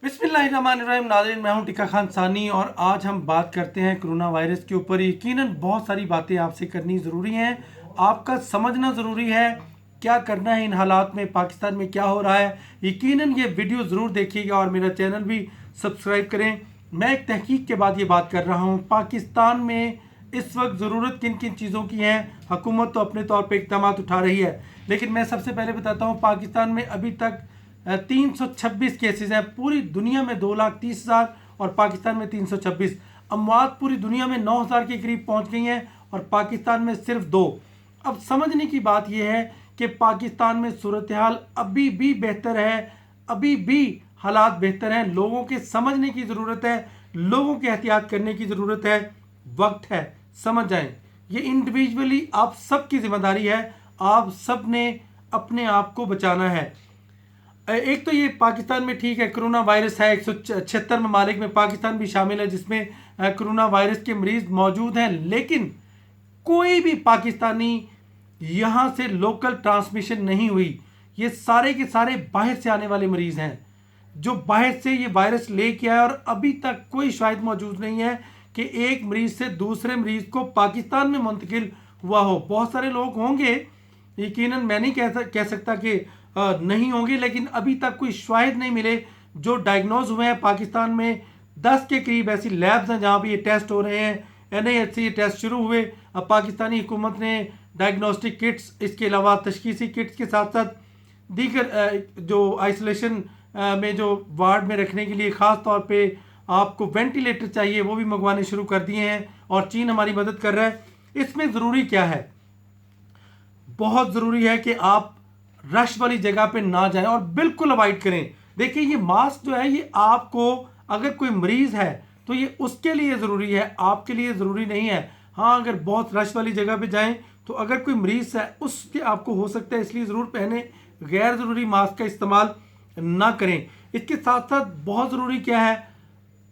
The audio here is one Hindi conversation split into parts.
बिस्मिल्लाहिर्रहमानिर्रहीम। नाज़रीन, मैं हूं टिक्का खान सानी और आज हम बात करते हैं कोरोना वायरस के ऊपर। यकीनन बहुत सारी बातें आपसे करनी ज़रूरी हैं, आपका समझना ज़रूरी है क्या करना है इन हालात में, पाकिस्तान में क्या हो रहा है। यकीनन ये वीडियो ज़रूर देखिएगा और मेरा चैनल भी सब्सक्राइब करें। मैं एक तहकीक के बाद ये बात कर रहा हूँ। पाकिस्तान में इस वक्त ज़रूरत किन किन चीज़ों की है। हुकूमत तो अपने तौर पर इक़दाम उठा रही है, लेकिन मैं सबसे पहले बताता हूँ पाकिस्तान में अभी तक 326 केसेस हैं। पूरी दुनिया में 2,30,000 और पाकिस्तान में 326। अमवात पूरी दुनिया में 9,000 के करीब पहुंच गई हैं और पाकिस्तान में सिर्फ 2। अब समझने की बात यह है कि पाकिस्तान में सूरत हाल अभी भी बेहतर है, अभी भी हालात बेहतर हैं। लोगों के समझने की ज़रूरत है, लोगों के एहतियात करने की ज़रूरत है। वक्त है, समझ जाएं। ये इंडिविजुअली आप सबकी जिम्मेदारी है, आप सब ने अपने आप को बचाना है। एक तो ये पाकिस्तान में ठीक है, कोरोना वायरस है, 176 ममालिक में पाकिस्तान भी शामिल है जिसमें कोरोना वायरस के मरीज मौजूद हैं, लेकिन कोई भी पाकिस्तानी यहाँ से लोकल ट्रांसमिशन नहीं हुई। ये सारे के सारे बाहर से आने वाले मरीज हैं जो बाहर से ये वायरस लेके आए और अभी तक कोई शायद मौजूद नहीं है कि एक मरीज से दूसरे मरीज को पाकिस्तान में मुंतकिल हुआ हो। बहुत सारे लोग होंगे, यकीनन मैं नहीं कह सकता कि नहीं होंगे, लेकिन अभी तक कोई शाहिद नहीं मिले जो डायग्नोज हुए हैं। पाकिस्तान में 10 के करीब ऐसी लैब्स हैं जहां भी ये टेस्ट हो रहे हैं। NIH से ये टेस्ट शुरू हुए। अब पाकिस्तानी हुकूमत ने डायग्नोस्टिक किट्स, इसके अलावा तशखीसी किट्स के साथ साथ दीगर जो आइसोलेशन में जो वार्ड में रखने के लिए ख़ास तौर पे आपको वेंटिलेटर चाहिए वो भी मंगवाने शुरू कर दिए हैं और चीन हमारी मदद कर रहा है। इसमें ज़रूरी क्या है, बहुत ज़रूरी है कि आप रश वाली जगह पे ना जाएं और बिल्कुल अवॉइड करें। देखिए, ये मास्क जो है ये आपको, अगर कोई मरीज है तो ये उसके लिए ज़रूरी है, आपके लिए ज़रूरी नहीं है। हाँ, अगर बहुत रश वाली जगह पे जाएं तो अगर कोई मरीज है उसके आपको हो सकता है, इसलिए ज़रूर पहने। गैर ज़रूरी मास्क का इस्तेमाल ना करें। इसके साथ साथ बहुत ज़रूरी क्या है,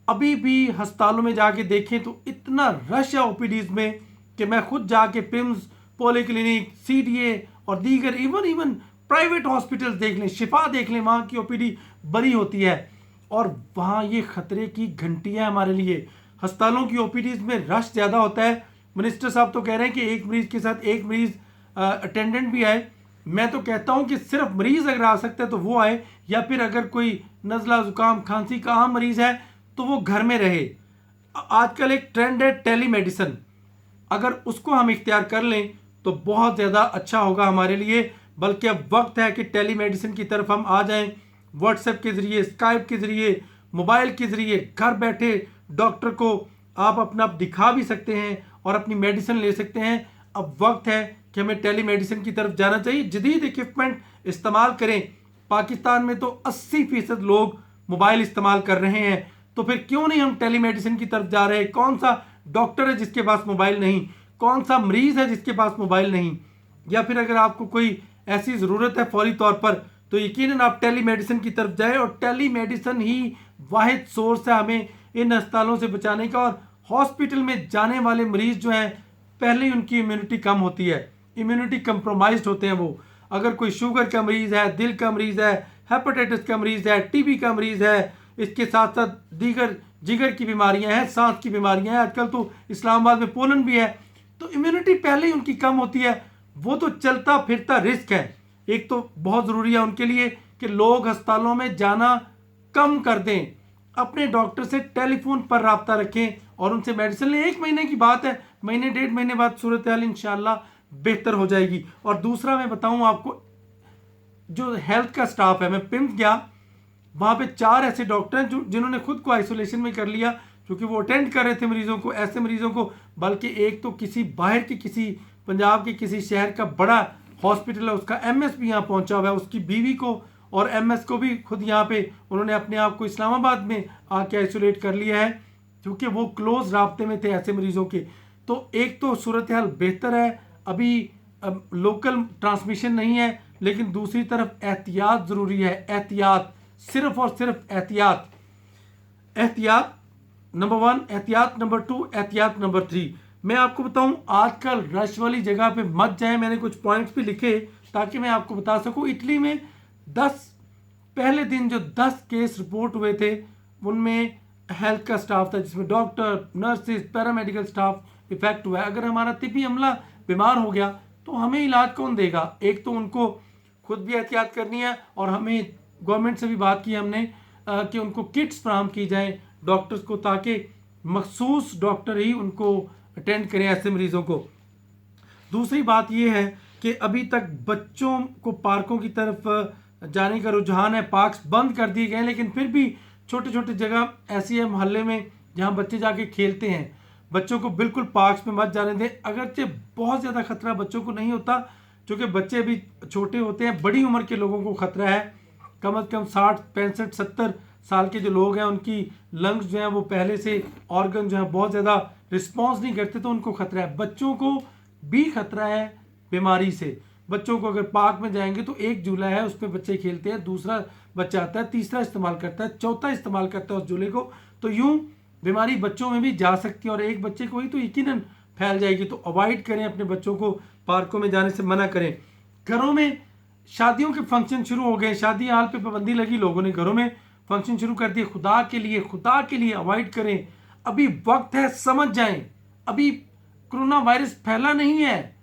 अभी भी अस्पतालों में जाके देखें तो इतना रश है OPDs में कि मैं खुद जाके पिम्स, पोली क्लिनिक, CDA और दीगर इवन प्राइवेट हॉस्पिटल्स देख लें, शिफा देख लें, वहाँ की OPD बड़ी होती है और वहाँ ये खतरे की घंटी है हमारे लिए। अस्पतालों की OPDs में रश ज़्यादा होता है। मिनिस्टर साहब तो कह रहे हैं कि एक मरीज के साथ एक मरीज अटेंडेंट भी आए। मैं तो कहता हूँ कि सिर्फ मरीज अगर आ सकता है तो वो आए, या फिर अगर कोई नज़ला, ज़ुकाम, खांसी का आम मरीज है तो वो घर में रहे। आजकल एक ट्रेंड है टेलीमेडिसिन, अगर उसको हम इख्तियार कर लें तो बहुत ज़्यादा अच्छा होगा हमारे लिए। बल्कि अब वक्त है कि टेलीमेडिसिन की तरफ हम आ जाएं। व्हाट्सएप के ज़रिए, स्काइप के ज़रिए, मोबाइल के ज़रिए घर बैठे डॉक्टर को आप अपना दिखा भी सकते हैं और अपनी मेडिसिन ले सकते हैं। अब वक्त है कि हमें टेलीमेडिसिन की तरफ जाना चाहिए। जदीद इक्विपमेंट इस्तेमाल करें। पाकिस्तान में तो 80% लोग मोबाइल इस्तेमाल कर रहे हैं, तो फिर क्यों नहीं हम टेलीमेडिसिन की तरफ जा रहे हैं। कौन सा डॉक्टर है जिसके पास मोबाइल नहीं, कौन सा मरीज है जिसके पास मोबाइल नहीं। या फिर अगर आपको कोई ऐसी ज़रूरत है फौरी तौर पर तो यकीनन आप टेलीमेडिसिन की तरफ जाएं और टेलीमेडिसिन ही वाहिद सोर्स है हमें इन अस्पतालों से बचाने का। और हॉस्पिटल में जाने वाले मरीज जो हैं पहले ही उनकी इम्यूनिटी कम होती है, इम्यूनिटी कंप्रोमाइज्ड होते हैं वो। अगर कोई शुगर का मरीज़ है, दिल का मरीज़ है, हेपेटाइटिस का मरीज़ है, TB का मरीज़ है, इसके साथ साथ दीगर जिगर की बीमारियां हैं, सांस की बीमारियां हैं, आजकल तो इस्लामाबाद में पोलन भी है, तो इम्यूनिटी पहले ही उनकी कम होती है। वो तो चलता फिरता रिस्क है। एक तो बहुत ज़रूरी है उनके लिए कि लोग अस्पतालों में जाना कम कर दें, अपने डॉक्टर से टेलीफोन पर रब्ता रखें और उनसे मेडिसिन लें। 1 महीने की बात है, महीने 1.5 महीने बाद सूरत हाल इंशाल्लाह बेहतर हो जाएगी। और दूसरा मैं बताऊं आपको, जो हेल्थ का स्टाफ है, मैं पिम्स गया, वहाँ पे 4 ऐसे डॉक्टर हैं जो जिन्होंने खुद को आइसोलेशन में कर लिया क्योंकि वो अटेंड कर रहे थे मरीजों को, ऐसे मरीजों को। बल्कि एक तो किसी बाहर के, किसी पंजाब के किसी शहर का बड़ा हॉस्पिटल है, उसका MS भी यहाँ पहुँचा हुआ है, उसकी बीवी को और MS को भी खुद यहाँ पे उन्होंने अपने आप को इस्लामाबाद में आके आइसोलेट कर लिया है क्योंकि वो क्लोज राब्ते में थे ऐसे मरीजों के। तो एक तो सूरत हाल बेहतर है, अभी लोकल ट्रांसमिशन नहीं है, लेकिन दूसरी तरफ एहतियात ज़रूरी है। एहतियात, सिर्फ और सिर्फ एहतियात। एहतियात नंबर 1, एहतियात नंबर 2, एहतियात नंबर 3। मैं आपको बताऊं, आजकल रश वाली जगह पे मत जाएं। मैंने कुछ पॉइंट्स भी लिखे ताकि मैं आपको बता सकूं। इटली में 10 पहले दिन जो 10 केस रिपोर्ट हुए थे उनमें हेल्थ का स्टाफ था, जिसमें doctor, nurses, paramedical staff effect हुआ है। अगर हमारा तिबी अमला बीमार हो गया तो हमें इलाज कौन देगा? एक तो उनको खुद भी एहतियात करनी है, और हमें गवर्नमेंट से भी बात की हमने कि उनको किट्स फराहम की जाए डॉक्टर्स को, ताकि मखसूस डॉक्टर ही उनको अटेंड करें ऐसे मरीजों को। दूसरी बात यह है कि अभी तक बच्चों को पार्कों की तरफ जाने का रुझान है। पार्क्स बंद कर दिए गए, लेकिन फिर भी छोटे छोटे जगह ऐसी है मोहल्ले में जहां बच्चे जाके खेलते हैं। बच्चों को बिल्कुल पार्क्स में मत जाने दें। अगरचे बहुत ज़्यादा खतरा बच्चों को नहीं होता, क्योंकि बच्चे अभी छोटे होते हैं। बड़ी उम्र के लोगों को खतरा है, कम से कम 60, 65, 70 साल के जो लोग हैं उनकी लंग्स जो हैं वो पहले से ऑर्गन जो है बहुत ज़्यादा रिस्पॉन्स नहीं करते, तो उनको खतरा है। बच्चों को भी खतरा है बीमारी से। बच्चों को अगर पार्क में जाएंगे तो एक झूला है, उस पर बच्चे खेलते हैं, दूसरा बच्चा आता है, तीसरा इस्तेमाल करता है, चौथा इस्तेमाल करता है उस झूले को, तो यूं बीमारी बच्चों में भी जा सकती है, और एक बच्चे को ही तो यकीनन फैल जाएगी। तो अवॉइड करें, अपने बच्चों को पार्कों में जाने से मना करें। घरों में शादियों के फंक्शन शुरू हो गए, शादी हाल पे पाबंदी लगी, लोगों ने घरों में फंक्शन शुरू कर दिए। खुदा के लिए अवॉइड करें। अभी वक्त है, समझ जाएं। अभी कोरोना वायरस फैला नहीं है,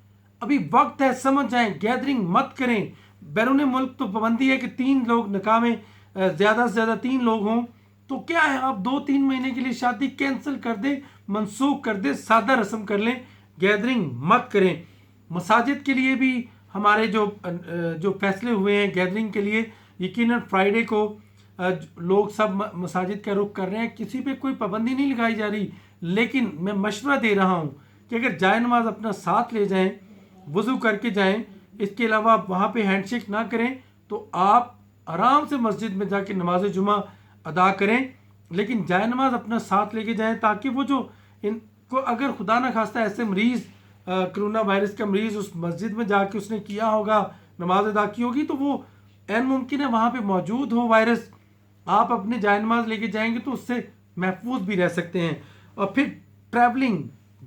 अभी वक्त है, समझ जाएं। गैदरिंग मत करें। बैरून मुल्क तो पाबंदी है कि 3 लोग निकाह में ज़्यादा से ज़्यादा 3 लोग हों, तो क्या है, आप 2-3 महीने के लिए शादी कैंसिल कर दें, मनसूख कर दें, सादा रस्म कर लें, गैदरिंग मत करें। मसाजिद के लिए भी हमारे जो फैसले हुए हैं गैदरिंग के लिए, यकीनन फ्राइडे को लोग सब मसाजिद का रुख कर रहे हैं। किसी पे कोई पाबंदी नहीं लगाई जा रही, लेकिन मैं मशवरा दे रहा हूँ कि अगर जाए नमाज अपना साथ ले जाएं, वज़ू करके जाएं, इसके अलावा आप वहाँ पे हैंडशेक ना करें, तो आप आराम से मस्जिद में जाके नमाज जुमा अदा करें, लेकिन जाए नमाज अपना साथ लेके जाएं, ताकि वो जो इनको अगर खुदा ना खास्ता ऐसे मरीज़ कोरोना वायरस का मरीज़ उस मस्जिद में जाके उसने किया होगा, नमाज अदा की होगी, तो वो एन मुमकिन है वहाँ पे मौजूद हो वायरस। आप अपने जाए नमाज लेके जाएंगे तो उससे महफूज भी रह सकते हैं। और फिर ट्रैवलिंग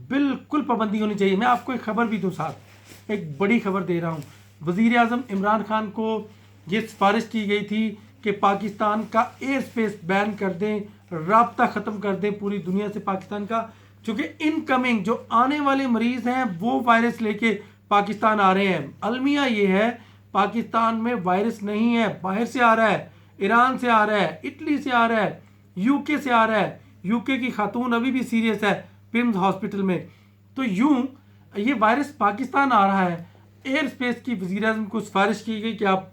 बिल्कुल पाबंदी होनी चाहिए। मैं आपको एक खबर भी दूँ, साथ एक बड़ी खबर दे रहा हूँ। वज़ीर आज़म इमरान खान को ये सिफारिश की गई थी कि पाकिस्तान का एयर स्पेस बैन कर दें, राब्ता ख़त्म कर दें पूरी दुनिया से पाकिस्तान का, क्योंकि इनकमिंग जो आने वाले मरीज़ हैं वो वायरस लेके पाकिस्तान आ रहे हैं। अलमिया ये है, पाकिस्तान में वायरस नहीं है, बाहर से आ रहा है, ईरान से आ रहा है, इटली से आ रहा है, यूके से आ रहा है। यूके की खातून अभी भी सीरियस है पिम्स हॉस्पिटल में। तो यूं ये वायरस पाकिस्तान आ रहा है। एयर स्पेस की वज़ीर आज़म को सिफारिश की गई कि आप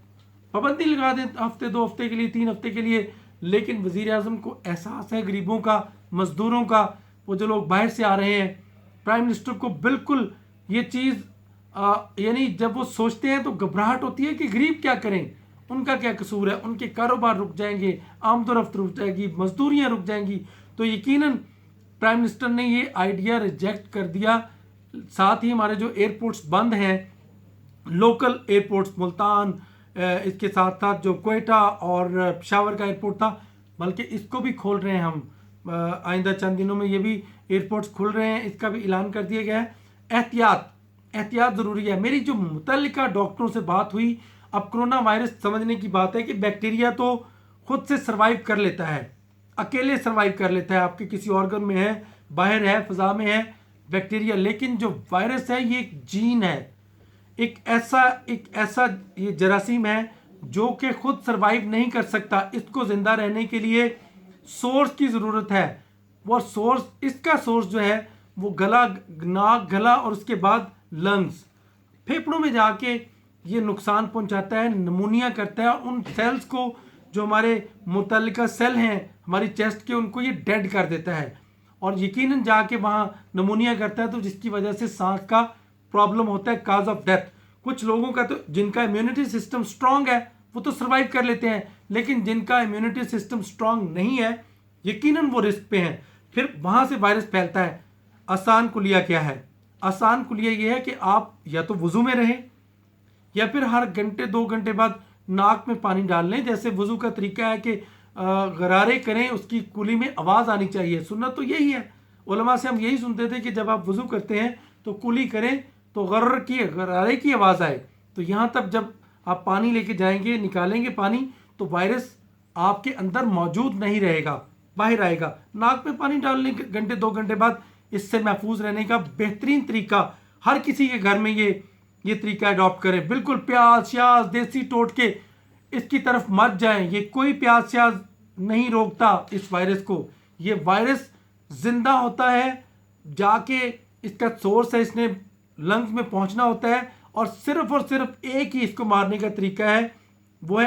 पाबंदी लगा दें हफ्ते, 2 हफ्ते के लिए, 3 हफ्ते के लिए, लेकिन वज़ीर आज़म को एहसास है गरीबों का, मज़दूरों का, वो जो लोग बाहर से आ रहे हैं। प्राइम मिनिस्टर को बिल्कुल ये चीज़ यानी जब वो सोचते हैं तो घबराहट होती है कि गरीब क्या करें, उनका क्या कसूर है, उनके कारोबार रुक जाएंगे, आमदोरफ्त रुक जाएगी, मजदूरियाँ रुक जाएंगी। तो यकीनन प्राइम मिनिस्टर ने ये आइडिया रिजेक्ट कर दिया। साथ ही हमारे जो एयरपोर्ट्स बंद हैं, लोकल एयरपोर्ट्स मुल्तान, इसके साथ साथ जो कोयटा और पेशावर का एयरपोर्ट था, बल्कि इसको भी खोल रहे हैं हम। आइंदा चंद दिनों में ये भी एयरपोर्ट्स खुल रहे हैं, इसका भी ऐलान कर दिया गया है। एहतियात ज़रूरी है। मेरी जो मुतल्लिका डॉक्टरों से बात हुई, अब कोरोना वायरस समझने की बात है कि बैक्टीरिया तो खुद से सर्वाइव कर लेता है, अकेले सर्वाइव कर लेता है, आपके किसी ऑर्गन में है, बाहर है, फ़ज़ा में है बैक्टीरिया, लेकिन जो वायरस है ये एक जीन है, एक ऐसा ये जरासीम है जो कि खुद सर्वाइव नहीं कर सकता। इसको ज़िंदा रहने के लिए सोर्स की ज़रूरत है। वो सोर्स, इसका सोर्स जो है वो गला, नाक, गला और उसके बाद लंग्स, फेफड़ों में जाके ये नुकसान पहुंचाता है, नमूनिया करता है। उन सेल्स को जो हमारे मुतल्लिका सेल हैं हमारी चेस्ट के, उनको ये डेड कर देता है और यकीनन जाके वहाँ नमूनिया करता है, तो जिसकी वजह से सांस का प्रॉब्लम होता है, काज ऑफ डेथ। कुछ लोगों का तो जिनका इम्यूनिटी सिस्टम स्ट्रांग है वो तो सर्वाइव कर लेते हैं, लेकिन जिनका इम्यूनिटी सिस्टम स्ट्रांग नहीं है यकीनन वो रिस्क पे हैं, फिर वहाँ से वायरस फैलता है। आसान कुलिया क्या है? आसान कुलिया ये है कि आप या तो वज़ू में रहें या फिर हर घंटे 2 घंटे बाद नाक में पानी डाल लें। जैसे वज़ू का तरीका है कि गरारे करें, उसकी कुली में आवाज़ आनी चाहिए। सुन्नत तो यही है, उलमा से हम यही सुनते थे कि जब आप वज़ू करते हैं तो कुली करें तो गरारे की आवाज़ आए। तो यहाँ तक जब आप पानी लेके जाएंगे, निकालेंगे पानी, तो वायरस आपके अंदर मौजूद नहीं रहेगा, बाहर आएगा। नाक में पानी डालने के घंटे 2 घंटे बाद इससे महफूज रहने का बेहतरीन तरीका, हर किसी के घर में ये तरीका अडॉप्ट करें। बिल्कुल प्याज श्याज देसी टोटके इसकी तरफ मत जाएं। ये कोई प्याज श्याज नहीं रोकता इस वायरस को। ये वायरस जिंदा होता है, जाके इसका सोर्स है, इसने लंग्स में पहुंचना होता है और सिर्फ एक ही इसको मारने का तरीका है, वो है